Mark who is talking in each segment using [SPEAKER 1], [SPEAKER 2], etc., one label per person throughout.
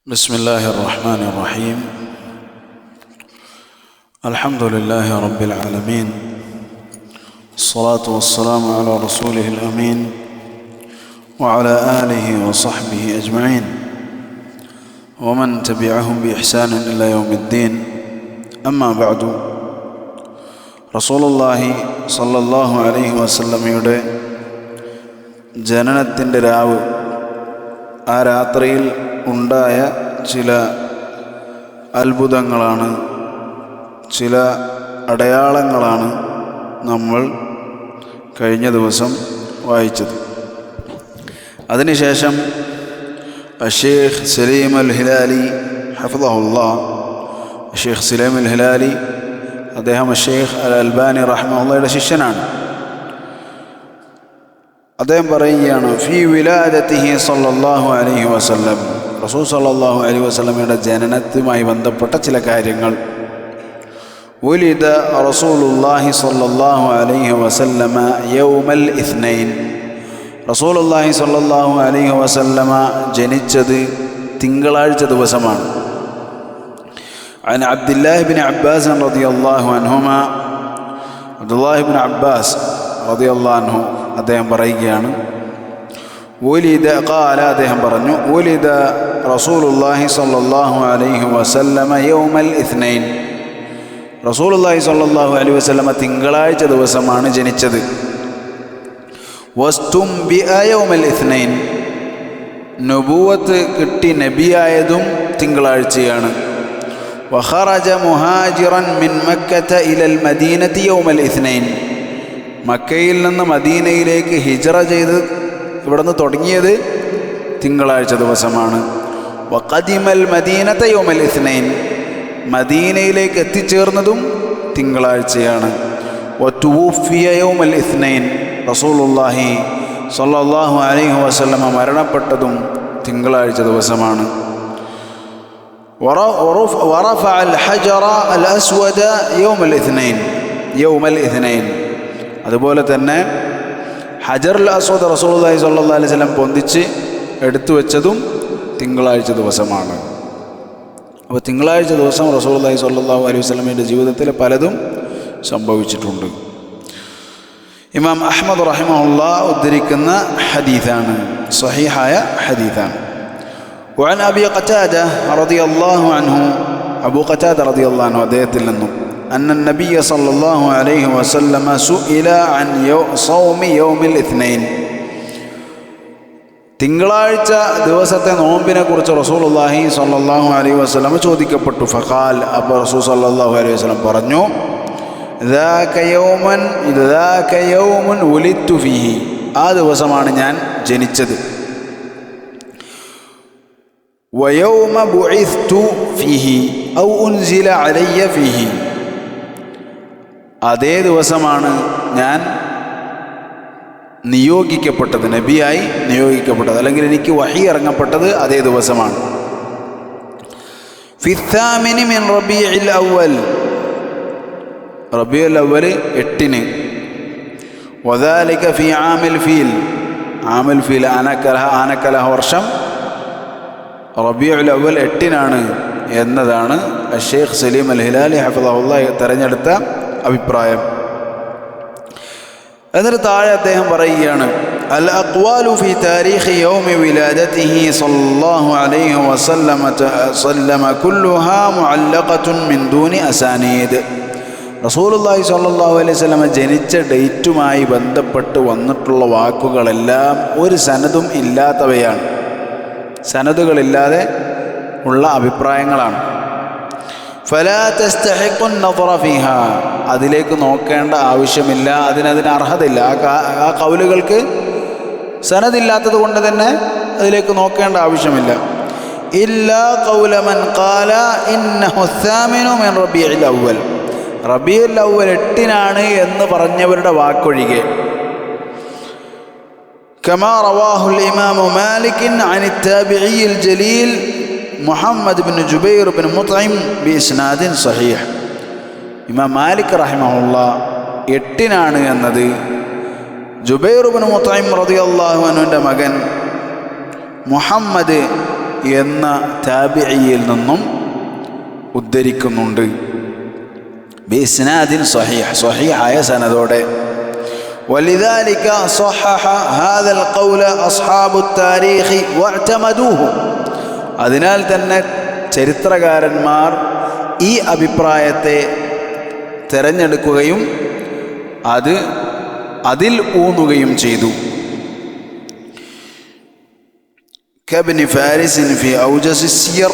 [SPEAKER 1] بسم الله الرحمن الرحيم. الحمد لله رب العالمين، الصلاة والسلام على رسوله الأمين وعلى آله وصحبه أجمعين ومن تبعهم بإحسان إلى يوم الدين. أما بعد، رسول الله صلى الله عليه وسلم ജനനത്തിൻ്റെ രാവ്, ആ രാത്രിയിൽ ഉണ്ടായ ചില അത്ഭുതങ്ങളാണ്, ചില അടയാളങ്ങളാണ് നമ്മൾ കഴിഞ്ഞ ദിവസം വായിച്ചത്. അതിനുശേഷം ഷെയ്ഖ് സലീം അൽ ഹിലാലി ഹഫിളഹുല്ലാഹ്, ഷെയ്ഖ് സലീം അൽ ഹിലാലി അദ്ദേഹം ഷെയ്ഖ് അൽ അൽബാനി റഹ്മഹുള്ളയുടെ ശിഷ്യനാണ്. അദ്ദേഹം പറയുകയാണ്, ഫി വിലാദത്തിഹി സല്ലല്ലാഹു അലൈഹി വസല്ലം, റസൂൽ സല്ലല്ലാഹു അലൈഹി വസല്ലമയുടെ ജനനത്തുമായി ബന്ധപ്പെട്ട ചില കാര്യങ്ങൾ. ഉലിദ റസൂലുള്ളാഹി സല്ലല്ലാഹു അലൈഹി വസല്ലമ യൗമൽ ഇത്നൈൻ, റസൂലുള്ളാഹി സല്ലല്ലാഹു അലൈഹി വസല്ലമ ജനിച്ചത് തിങ്കളാഴ്ച ദിവസമാണ്. അൻ അബ്ദുല്ലാഹി ഇബ്നു അബ്ബാസ് റളിയല്ലാഹു അൻഹുമാ, അബ്ദുല്ലാഹി ഇബ്നു അബ്ബാസ് റളിയല്ലാഹു അൻഹു അദ്ദേഹം പറയുകയാണ്, അദ്ദേഹം പറഞ്ഞു, ഉലിദ റസൂലുള്ളാഹി സ്വല്ലല്ലാഹു അലൈഹി വസല്ലമ യൗമൽ ഇത്നൈൻ, റസൂലുള്ളാഹി സ്വല്ലല്ലാഹു അലൈഹി വസല്ലമ തിങ്കളാഴ്ച ദിവസമാണ് ജനിച്ചത്. വസ്തുംബിഅ യൗമൽ ഇത്നൈൻ, നബുവത്ത് കിട്ടി നബിയായതും തിങ്കളാഴ്ചയാണ്. വഖറജ മുഹാജിറൻ മിൻ മക്കത ഇലൽ മദീനതി യൗമൽ ഇത്നൈൻ, മക്കയിൽ നിന്ന് മദീനയിലേക്ക് ഹിജ്റ ചെയ്ത് ഇവിടുന്ന് തുടങ്ങിയത് തിങ്കളാഴ്ച ദിവസമാണ്. വഖദിമൽ മദീനത യൗമൽ ഇത്നൈൻ, മദീനയിലേക്ക് എത്തിച്ചേർന്നതും തിങ്കളാഴ്ചയാണ്. വതുവഫിയ യൗമൽ ഇത്നൈൻ, റസൂലുള്ളാഹി സ്വല്ലല്ലാഹു അലൈഹി വസല്ലമ മരണപ്പെട്ടതും തിങ്കളാഴ്ച ദിവസമാണ്. വറഫഅൽ ഹജറ അൽ അസ്വദ യൗമൽ ഇത്നൈൻ, അതുപോലെ തന്നെ ഹജറുൽ അസ്വദ് റസൂലുള്ളാഹി സ്വല്ലല്ലാഹു അലൈഹി വസല്ലം പൊന്തിച്ച് എടുത്തു വെച്ചതും തിങ്കളാഴ്ച ദിവസമാണ്. അപ്പോൾ തിങ്കളാഴ്ച ദിവസം റസൂലുള്ളാഹി സ്വല്ലല്ലാഹു അലൈഹി വസല്ലമയുടെ ജീവിതത്തിൽ പലതും സംഭവിച്ചിട്ടുണ്ട്. ഇമാം അഹ്മദ് റഹിമഹുല്ലാഹ് ഉദ്ധരിക്കുന്ന ഹദീസാണ്, സ്വഹീഹായ ഹദീസാണ്. വഅൻ അബി ഖതാദ റളിയല്ലാഹു അൻഹു, അബൂ ഖതാദ റളിയല്ലാഹു അൻഹു അദ്ദേഹത്തിൽ നിന്നും, أن النبي صلى الله عليه وسلم سئل عن صوم يوم الاثنين, തിങ്കളാഴ്ച ദിവസത്തെ നോമ്പിനെ കുറിച്ച് റസൂലുള്ളാഹി സ്വല്ലല്ലാഹു അലൈഹി വസല്ലം ചോദിക്കപ്പെട്ടു. ഫഖാൽ, അപ്പോൾ റസൂൽ സ്വല്ലല്ലാഹു അലൈഹി വസല്ലം പറഞ്ഞു, ذاك يوم ولدت فيه, ആ ദിവസമാണ് ഞാൻ ജനിച്ചത്. ويوم بعثت فيه أو أنزل علي فيه, അതേ ദിവസമാണ് ഞാൻ നിയോഗിക്കപ്പെട്ടത്, നബിയായി നിയോഗിക്കപ്പെട്ടത്, അല്ലെങ്കിൽ എനിക്ക് വഹി ഇറങ്ങപ്പെട്ടത് അതേ ദിവസമാണ്. ഫിത്താമിനി മിൻ റബീഉൽ അവ്വൽ, റബീഉൽ അവ്വൽ 8-ന്. വദാലിക ഫി ആമിൽ ഫീൽ, ആമിൽ ഫീൽ ആനക്കലഹ വർഷം റബീഉൽ അവ്വൽ 8-നാണ് എന്നതാണ് ഷെയ്ഖ് സലീം അൽ ഹിലാലി ഹഫിളഹുല്ലാഹ് തെരഞ്ഞെടുത്ത അഭിപ്രായം. എന്നിട്ട് താഴെ അദ്ദേഹം പറയുകയാണ്, അൽ അഖ്വാലു ഫി താരീഖി യൗമി വിലാദതിഹി സല്ലല്ലാഹു അലൈഹി വസല്ലമ കുല്ലുഹാ മുഅല്ലഖത്തുൻ മിൻ ദൂനി അസാനീദ്, റസൂലുള്ളാഹി സ്വല്ലല്ലാഹു അലൈഹി വസല്ലമ ജനിച്ച ഡേറ്റുമായി ബന്ധപ്പെട്ട് വന്നിട്ടുള്ള വാക്കുകളെല്ലാം ഒരു സനദും ഇല്ലാത്തവയാണ്, സനദുകളില്ലാതെ ഉള്ള അഭിപ്രായങ്ങളാണ്. ഫലാ തസ്തഹിഖു നദറ ഫീഹാ, അതിലേക്ക് നോക്കേണ്ട ആവശ്യമില്ല, അതിന് അർഹതയില്ല. ആ കൗലുകൾക്ക് സനദില്ലാത്തത് കൊണ്ട് തന്നെ അതിലേക്ക് നോക്കേണ്ട ആവശ്യമില്ല. ഇല്ലാ ഖൗല മൻ ഖാല ഇന്നഹു الثامن മിൻ റബീഉൽ അവ്വൽ, റബീഉൽ അവ്വൽ 8-നാണ് എന്ന് പറഞ്ഞവരുടെ വാക്കൊഴികെ. കമാ റവാഹുൽ ഇമാമു മാലിക് അൻ التابعي الجليل മുഹമ്മദ് ബിൻ ജുബൈർ ബിൻ മുത്ഇം ബി ഇസ്നാദിൻ സഹീഹ്, ഇമാം മാലിക് റഹിമഹുല്ലാഹ് 8-നാണ് എന്നത് ജുബൈർ ബിൻ മുത്ഇം റളിയല്ലാഹു അൻഹുവിൻ്റെ മകൻ മുഹമ്മദ് എന്ന താബിഈയിൽ നിന്നും ഉദ്ധരിക്കുന്നുണ്ട്. ബിസ്നാദിൻ സ്വഹീഹ്, സ്വഹീഹായ സനദോടെ. വലിദാലിക സ്വഹഹ ഹാദൽ ഖൗല അസ്ഹാബു താരീഖി വഅതമദൂഹു. അതിനാൽ തന്നെ ചരിത്രകാരന്മാർ ഈ അഭിപ്രായത്തെ തിരഞ്ഞെടുക്കുകയും അതിൽ ഊന്നുകയും ചെയ്തു. كابن فارس في أوجز السير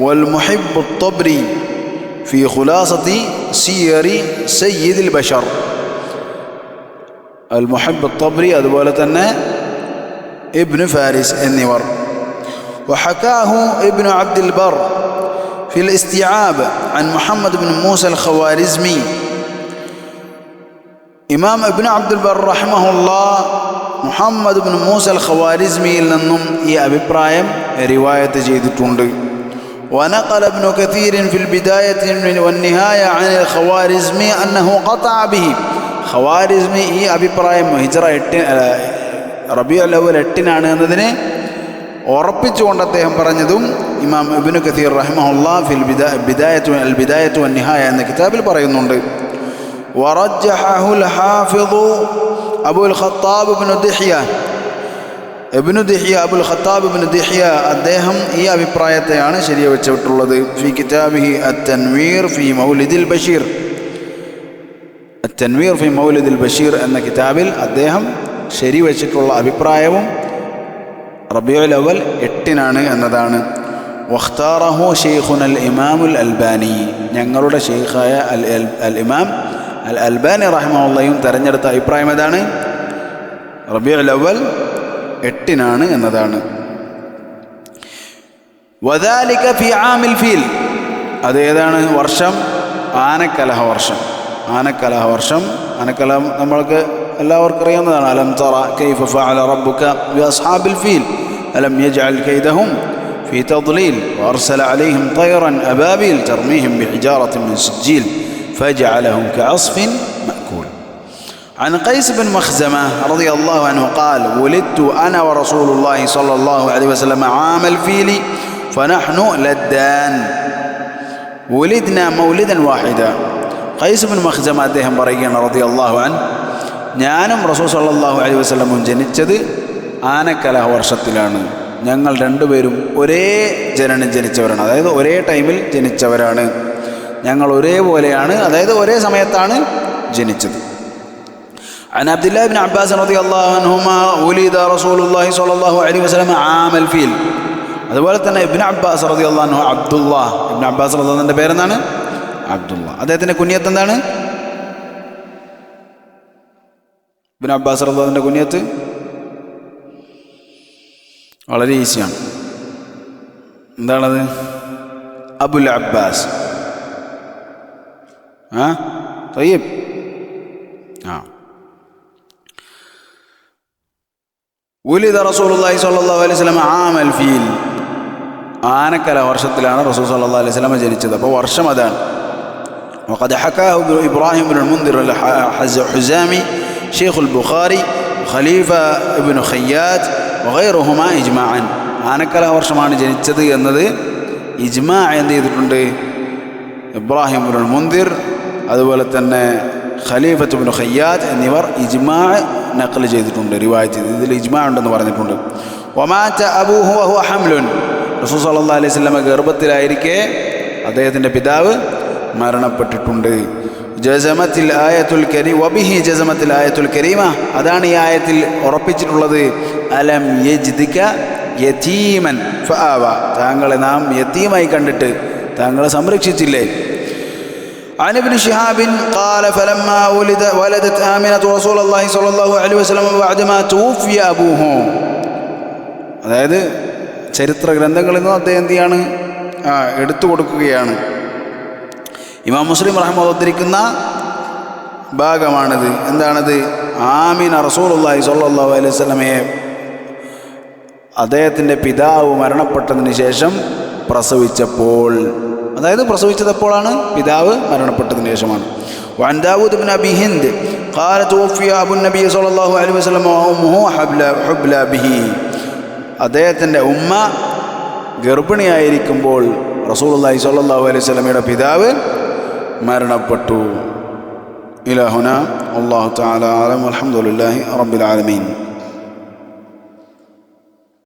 [SPEAKER 1] والمحب الطبري في خلاصة سير سيد البشر. المحب الطبري അതുപോലെതന്നെ ابن فارس എന്നിവർ. وحكاه ابن عبد البر في الاستيعاب عن محمد بن موسى الخوارزمي. ഇമാം ഇബ്നു അബ്ദുൽ ബർ റഹിമഹുല്ലാഹ് മുഹമ്മദ് ഇബ്നു മൂസ അൽ ഖവാരിസ്മിയിൽ നിന്നും ഈ അഭിപ്രായം റിവായത്ത് ചെയ്തിട്ടുണ്ട്. ونقل ابن كثير في البداية والنهاية عن الخوارزمي أنه قطع به. ഖവാരിസ്മി ഈ അഭിപ്രായം ഹിജ്റ 8 റബീഉൽ അവ്വൽ 8 എന്നതിനെ ഉറപ്പിച്ചുകൊണ്ട് അദ്ദേഹം പറഞ്ഞതും ഇമാം ഇബ്നു കസീർ റഹിമഹുല്ലാഹ് ഫിൽ ബിദായത്തു വന്നിഹായ എന്ന കിതാബിൽ പറയുന്നുണ്ട്. ورجحه الحافظ أبو الخطاب بن دحية അബുൽ ഖത്താബ് ഇബ്നു ദിഹ്യ അദ്ദേഹം ഈ അഭിപ്രായത്തെയാണ് ശരിവെച്ചിട്ടുള്ളത്. ഫി കിതാബിഹി അത്തൻവീർ ഫി മൗലിദിൽ ബഷീർ. അത്തൻവീർ ഫി മൗലിദിൽ ബഷീർ എന്ന കിതാബിൽ അദ്ദേഹം ശരിവെച്ചിട്ടുള്ള അഭിപ്രായവും റബീഉൽ അവ്വൽ 8 എന്നതാണ്. വഖ്താറഹു ശൈഖുനൽ ഇമാമുൽ അൽബാനി. ഞങ്ങളുടെ ശൈഖായ അൽ ഇമാം അൽ അൽബാനി റഹിമഹുള്ളയും തെരഞ്ഞെടുത്ത അഭിപ്രായം ഏതാണ്? റബീഉൽ അവ്വൽ 8 എന്നതാണ്. വദാലിക ഫി ആമിൽ ഫീൽ. അത് ഏതാണ് വർഷം? ആനക്കലഹ വർഷം. ആനക്കലഹ വർഷം. ആനക്കലഹം നമ്മൾക്ക് എല്ലാവർക്കും അറിയാവുന്നതാണ്. അലം തറ കൈഫ ഫഅല റബ്ബുക ബി അസ്ഹാബിൽ ഫീൽ അലം യജ്അൽ കൈദഹും ഫീ തദ്ലീൽ വഅർസല അലൈഹിം തയ്റൻ അബാബീൽ തർമീഹിം ബിഹിജാറത്തിൻ മിൻ സിജ്ജീൽ فجعلهم كعصف مأكول. عن قيس بن مخزمة رضي الله عنه قال ولدت أنا ورسول الله صلى الله عليه وسلم عام الفيل فنحن لدان ولدنا مولدا واحدا. قيس بن مخزمة അദ്ദേഹം പറയുകയാണ് റളിയല്ലാഹു അൻഹു, ഞാനും റസൂൽ സല്ലല്ലാഹു അലൈഹി വസല്ലമും ജനിച്ചത് ആനക്കലഹ വർഷത്തിലാണ്. ഞങ്ങൾ രണ്ടുപേരും ഒരേ ജനനം ജനിച്ചവരാണ്, അതായത് ഒരേ ടൈമിൽ ജനിച്ചവരാണ്. ഞങ്ങൾ ഒരേപോലെയാണ്, അതായത് ഒരേ സമയത്താണ് ജനിച്ചത്. عن عبد الله بن عباس رضي الله عنهما ولد رسول الله صلى الله عليه وسلم عام الفيل. അതുപോലെ തന്നെ ഇബ്നു അബ്ബാസ് റളിയല്ലാഹു അൻഹു അബ്ദുല്ലാഹ്, ഇബ്നു അബ്ബാസ് റളിയല്ലാഹു അൻഹുവിന്റെ പേരെന്താണ്? അബ്ദുല്ലാഹ്. അദ്ദേഹത്തിന്റെ കുനിയത്ത് എന്താണ്? ഇബ്നു അബ്ബാസ് റളിയല്ലാഹു അൻഹുവിന്റെ കുനിയത്ത് വളരെ ഈസിയാണ്. എന്താണത്? അബുൽ അബ്ബാസ്. طيب. ولد رسول الله صلى الله عليه وسلم عام الفيل. ആനക്കല വർഷത്തിലാണ് റസൂൽ സല്ലല്ലാഹു അലൈഹി വസല്ലം ജനിച്ചത്. അപ്പോൾ വർഷം അതാണ്. وقد حكاه إبراهيم بن المنذر الحزامي شيخ البخاري خليفة ابن خيات وغيرهما إجماعا. ആനക്കല വർഷമാണ് ജനിച്ചത് എന്നത് ഇജ്മാ എന്ത് ചെയ്തിട്ടുണ്ട്? ഇബ്രാഹിം ഇബ്നുൽ മുൻദിർ അതുപോലെ തന്നെ ഖലീഫത്ത് ഇബ്നു ഖയ്യാത്ത് എന്നിവർ ഇജ്മാ നഖൽ ചെയ്തിട്ടുണ്ട്, റിവായത്ത് ചെയ്തു. ഇതിൽ ഇജ്മാ ഉണ്ടെന്ന് പറഞ്ഞിട്ടുണ്ട്. വമാത അബൂഹു വഹുവ ഹംലുൻ. റസൂൽ സല്ലല്ലാഹു അലൈഹി വസല്ലം ഗർഭത്തിലായിരിക്കെ അദ്ദേഹത്തിൻ്റെ പിതാവ് മരണപ്പെട്ടിട്ടുണ്ട്. ജസമത്തിൽ ആയത്തുൽ കരീമ വബിഹി ജസമത്തിൽ ആയത്തുൽ കരീമ. അതാണ് ഈ ആയത്തിൽ ഉറപ്പിച്ചിട്ടുള്ളത്. അലം യജ്ദിക യതീമൻ ഫആവ. താങ്കളെ നാം യതീമായി കണ്ടിട്ട് താങ്കളെ സംരക്ഷിച്ചില്ലേ. عن ابن شهاب قال فلما ولدت آمنة رسول الله صلى الله عليه وسلم بعدما توفي أبوه. അതായത് ചരിത്ര ഗ്രന്ഥങ്ങളിൽ നിന്ന് അദ്ദേഹം എന്ത് ചെയ്യാണ്? എടുത്തു കൊടുക്കുകയാണ്. ഇമാം മുസ്ലിം റഹ്മത്തുള്ളാഹി ഉദ്ധരിക്കുന്ന ഭാഗമാണിത്. എന്താണത്? ആമിന റസൂലുള്ളാഹി സ്വല്ലല്ലാഹു അലൈഹി വസല്ലമയെ അദ്ദേഹത്തിൻ്റെ പിതാവ് മരണപ്പെട്ടതിന് ശേഷം പ്രസവിച്ചപ്പോൾ, അതായത് പ്രസവിച്ചതെപ്പോഴാണ്? പിതാവ് മരണപ്പെട്ടതിന് ശേഷമാണ്. وعن داود بن أبي هند قال توفي أبو النبي صلى الله عليه وسلم وأمه حبلى به. അദ്ദേഹത്തിൻ്റെ ഉമ്മ ഗർഭിണിയായിരിക്കുമ്പോൾ റസൂലുള്ളാഹി സ്വല്ലല്ലാഹു അലൈഹി വസല്ലമയുടെ പിതാവ് മരണപ്പെട്ടു. ഇലാ ഹുനാ അല്ലാഹു തആല അലം വൽഹംദുലില്ലാഹി റബ്ബിൽ ആലമീൻ.